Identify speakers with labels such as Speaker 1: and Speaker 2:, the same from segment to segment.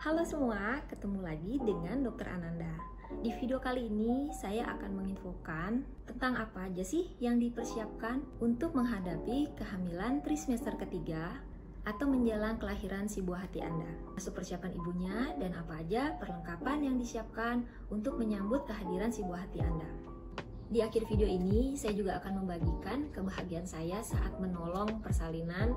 Speaker 1: Halo semua, ketemu lagi dengan Dr. Ananda. Di video kali ini saya akan menginfokan tentang apa aja sih yang dipersiapkan untuk menghadapi kehamilan trimester ketiga atau menjelang kelahiran si buah hati Anda. Masuk persiapan ibunya dan apa aja perlengkapan yang disiapkan untuk menyambut kehadiran si buah hati Anda. Di akhir video ini saya juga akan membagikan kebahagiaan saya saat menolong persalinan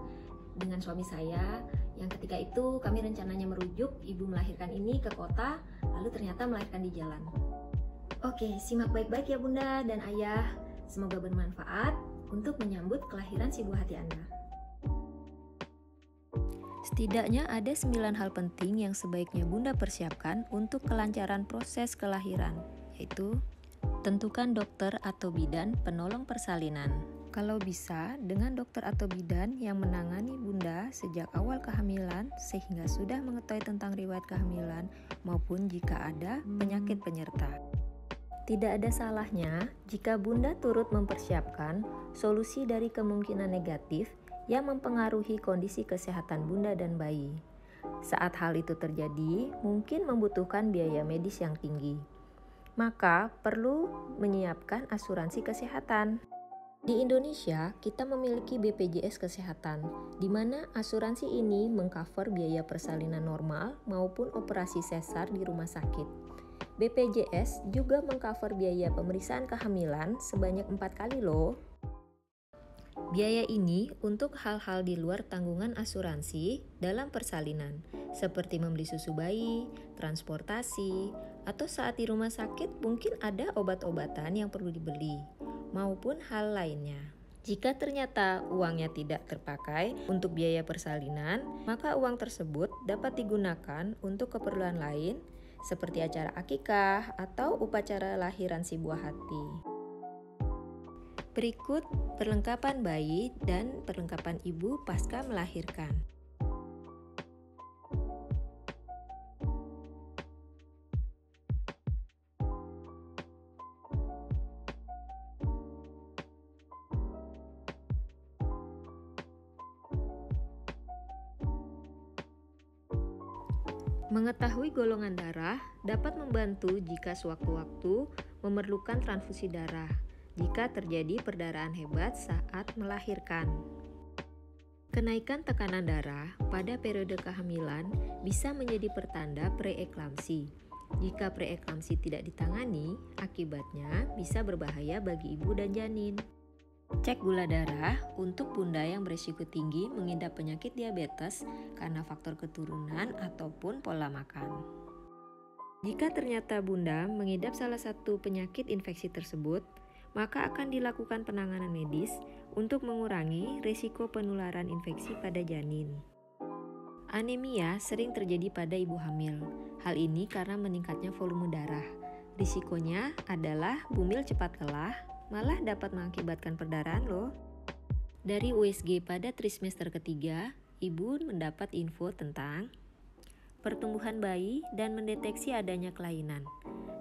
Speaker 1: dengan suami saya yang ketika itu kami rencananya merujuk ibu melahirkan ini ke kota, lalu ternyata melahirkan di jalan. Oke, simak baik-baik ya Bunda dan Ayah. Semoga bermanfaat untuk menyambut kelahiran si buah hati Anda.
Speaker 2: Setidaknya ada 9 hal penting yang sebaiknya Bunda persiapkan untuk kelancaran proses kelahiran, yaitu tentukan dokter atau bidan penolong persalinan. Kalau bisa, dengan dokter atau bidan yang menangani Bunda sejak awal kehamilan sehingga sudah mengetahui tentang riwayat kehamilan maupun jika ada penyakit penyerta. Tidak ada salahnya jika Bunda turut mempersiapkan solusi dari kemungkinan negatif yang mempengaruhi kondisi kesehatan Bunda dan bayi. Saat hal itu terjadi, mungkin membutuhkan biaya medis yang tinggi. Maka perlu menyiapkan asuransi kesehatan. Di Indonesia, kita memiliki BPJS Kesehatan, di mana asuransi ini mengcover biaya persalinan normal maupun operasi sesar di rumah sakit. BPJS juga mengcover biaya pemeriksaan kehamilan sebanyak 4 kali loh. Biaya ini untuk hal-hal di luar tanggungan asuransi dalam persalinan, seperti membeli susu bayi, transportasi, atau saat di rumah sakit mungkin ada obat-obatan yang perlu dibeli, maupun hal lainnya. Jika ternyata uangnya tidak terpakai untuk biaya persalinan, maka uang tersebut dapat digunakan untuk keperluan lain, seperti acara akikah atau upacara lahiran si buah hati. Berikut perlengkapan bayi dan perlengkapan ibu pasca melahirkan. Mengetahui golongan darah dapat membantu jika sewaktu-waktu memerlukan transfusi darah jika terjadi perdarahan hebat saat melahirkan. Kenaikan tekanan darah pada periode kehamilan bisa menjadi pertanda preeklamsi. Jika preeklamsi tidak ditangani, akibatnya bisa berbahaya bagi ibu dan janin. Cek gula darah untuk Bunda yang berisiko tinggi mengidap penyakit diabetes karena faktor keturunan ataupun pola makan. Jika ternyata Bunda mengidap salah satu penyakit infeksi tersebut, maka akan dilakukan penanganan medis untuk mengurangi risiko penularan infeksi pada janin. Anemia sering terjadi pada ibu hamil. Hal ini karena meningkatnya volume darah. Risikonya adalah bumil cepat lelah, malah dapat mengakibatkan perdarahan loh. Dari USG pada trimester ketiga, ibu mendapat info tentang pertumbuhan bayi dan mendeteksi adanya kelainan.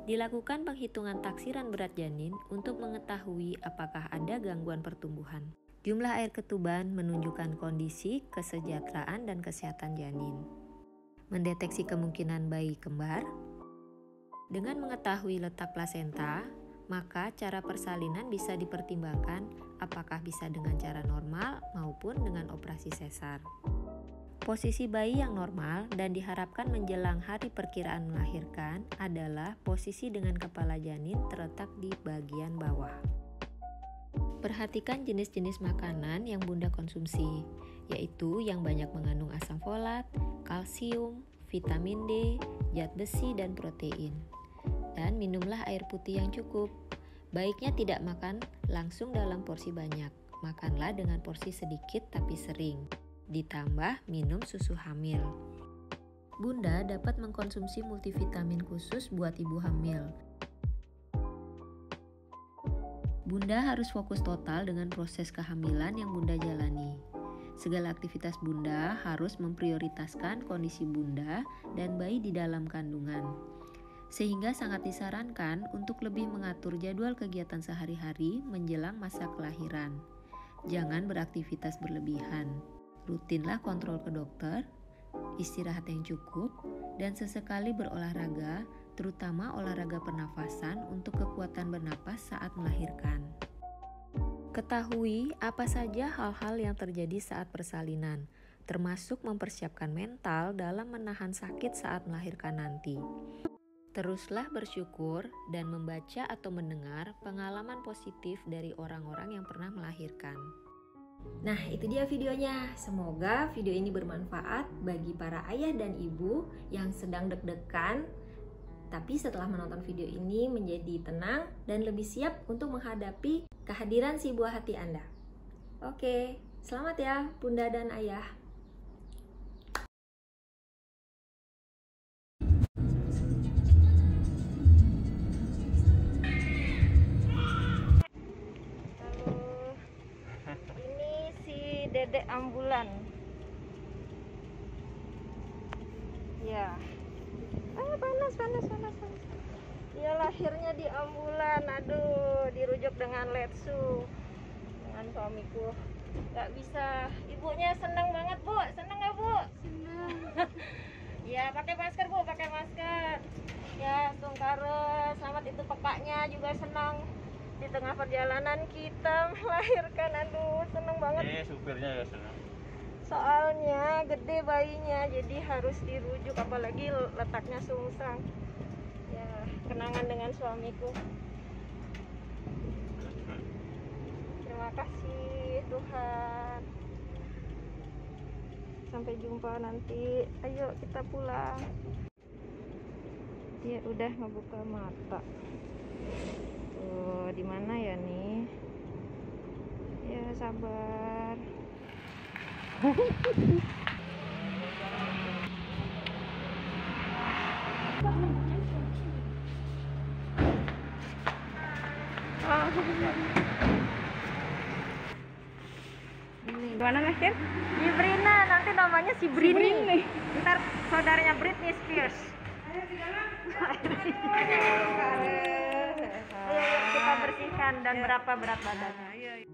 Speaker 2: Dilakukan penghitungan taksiran berat janin untuk mengetahui apakah ada gangguan pertumbuhan. Jumlah air ketuban menunjukkan kondisi kesejahteraan dan kesehatan janin. Mendeteksi kemungkinan bayi kembar. Dengan mengetahui letak plasenta, maka cara persalinan bisa dipertimbangkan apakah bisa dengan cara normal maupun dengan operasi sesar. Posisi bayi yang normal dan diharapkan menjelang hari perkiraan melahirkan adalah posisi dengan kepala janin terletak di bagian bawah. Perhatikan jenis-jenis makanan yang Bunda konsumsi, yaitu yang banyak mengandung asam folat, kalsium, vitamin D, zat besi, dan protein. Dan minumlah air putih yang cukup. Baiknya tidak makan langsung dalam porsi banyak, makanlah dengan porsi sedikit tapi sering. Ditambah minum susu hamil. Bunda dapat mengkonsumsi multivitamin khusus buat ibu hamil. Bunda harus fokus total dengan proses kehamilan yang Bunda jalani. Segala aktivitas Bunda harus memprioritaskan kondisi Bunda dan bayi di dalam kandungan. Sehingga sangat disarankan untuk lebih mengatur jadwal kegiatan sehari-hari menjelang masa kelahiran. Jangan beraktivitas berlebihan. Rutinlah kontrol ke dokter istirahat yang cukup, dan sesekali berolahraga, terutama olahraga pernafasan untuk kekuatan bernapas saat melahirkan. Ketahui apa saja hal-hal yang terjadi saat persalinan, termasuk mempersiapkan mental dalam menahan sakit saat melahirkan nanti. Teruslah bersyukur dan membaca atau mendengar pengalaman positif dari orang-orang yang pernah melahirkan.
Speaker 1: Nah, itu dia videonya. Semoga video ini bermanfaat bagi para ayah dan ibu yang sedang deg-degan, tapi setelah menonton video ini menjadi tenang dan lebih siap untuk menghadapi kehadiran si buah hati Anda. Oke, selamat ya Bunda dan Ayah.
Speaker 3: Dedek ambulan. Ya. Panas. Dia lahirnya di ambulan. Aduh, dirujuk dengan letsu dengan suamiku. Gak bisa. Ibunya senang banget, Bu. Senang gak, Bu? Senang. Ya, pakai masker, Bu. Pakai masker. Ya, Sungkara. Selamat itu pekaknya juga senang. Di tengah perjalanan kita melahirkan, aduh seneng banget.
Speaker 4: Supirnya ya senang.
Speaker 3: Soalnya gede bayinya, jadi harus dirujuk, apalagi letaknya sungsang. Ya, kenangan dengan suamiku. Terima kasih Tuhan. Sampai jumpa nanti. Ayo kita pulang. Dia udah ngebuka mata. Tuh, di mana ya nih? Ya, sabar.
Speaker 5: Gimana Nasir?
Speaker 3: Ibrina, nanti namanya si Brini. Ntar saudaranya Britney Spears. Ayo kita bersihkan. Dan berapa berat badannya?